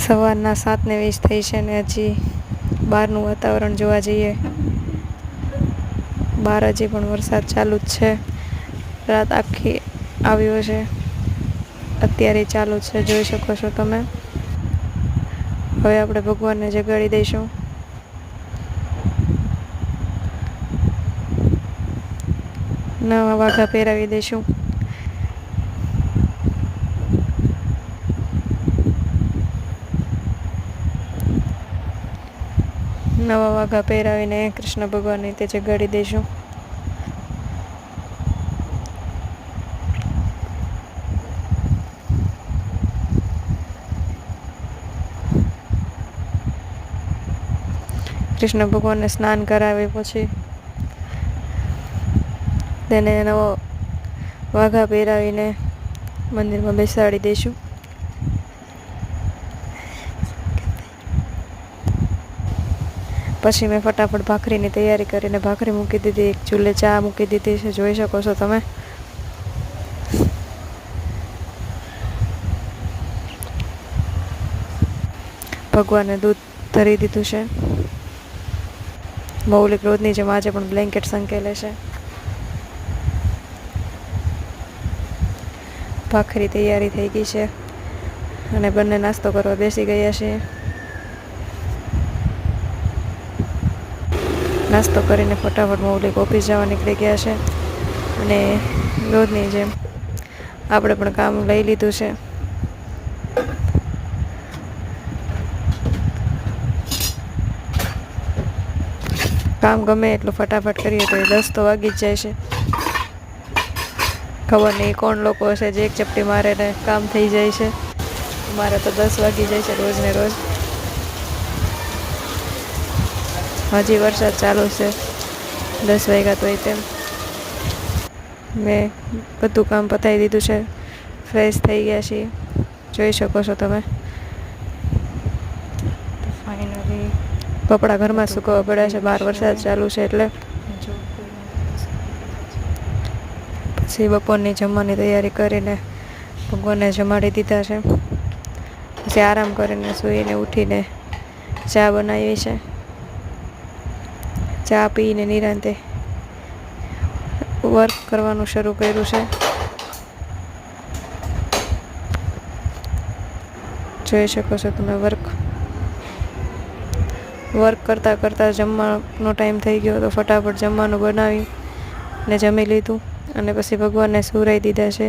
સવારના 7:20 થઈ છે ને હજી બહારનું વાતાવરણ જોવા જઈએ, બહાર હજી પણ વરસાદ ચાલુ જ છે. રાત આખી આવ્યો છે, અત્યારે ચાલુ જ છે, જોઈ શકો છો તમે. હવે આપણે ભગવાનને જગાડી દઈશું. નવા વાઘા પહેરાવી દઈશું. નવા વાઘા પહેરાવીને કૃષ્ણ ભગવાનને તે જગાડી દઈશું. કૃષ્ણ ભગવાનને સ્નાન કરાવી પછી તેને નવો વાઘા પહેરાવીને મંદિરમાં બેસાડી દઈશું. પછી મેં ફટાફટ ભાખરીની તૈયારી કરીને ભાખરી મૂકી દીધી. એક ચૂલે ચા મૂકી દીધી છે, જોઈ શકો છો તમે. ભગવાનને દૂધ ધરી દીધું છે. મૌલિક રોજની જેમ આજે પણ બ્લેન્કેટ સંકેલે છે. ભાખરી તૈયારી થઈ ગઈ છે અને બંને નાસ્તો કરવા બેસી ગયા છે. નાસ્તો કરીને ફટાફટ મૌલિક ઓફિસ જવા નીકળી ગયા છે અને રોજની જેમ આપણે પણ કામ લઈ લીધું છે. કામ ગમે એટલું ફટાફટ કરીએ તો એ 10 તો વાગી જ જાય છે. ખબર નહીં કોણ લોકો હશે જે એક ચપટી મારે ને કામ થઈ જાય છે. મારે તો 10 વાગી જાય છે રોજ ને રોજ. હજી વરસાદ ચાલુ છે, 10 વાગ્યા તોય તેમ. મેં બધું કામ પતાવી દીધું છે, ફ્રેશ થઈ ગયા છીએ, જોઈ શકો છો તમે. ફાઇનલી કપડાં ઘરમાં સુકવવા પડ્યા છે, બહાર વરસાદ ચાલુ છે એટલે. પછી બપોરની જમવાની તૈયારી કરીને ભગવાનને જમાડી દીધા છે. પછી આરામ કરીને સૂઈને ઉઠીને ચા બનાવી છે. ચા પીને નિરાંતે વર્ક કરવાનું શરૂ કર્યું છે. જોઈ શકો છો તમે વર્ક કરતાં કરતાં જમવાનો ટાઈમ થઈ ગયો તો ફટાફટ જમવાનું બનાવી ને જમી લીધું અને પછી ભગવાનને સુવરાવી દીધા છે.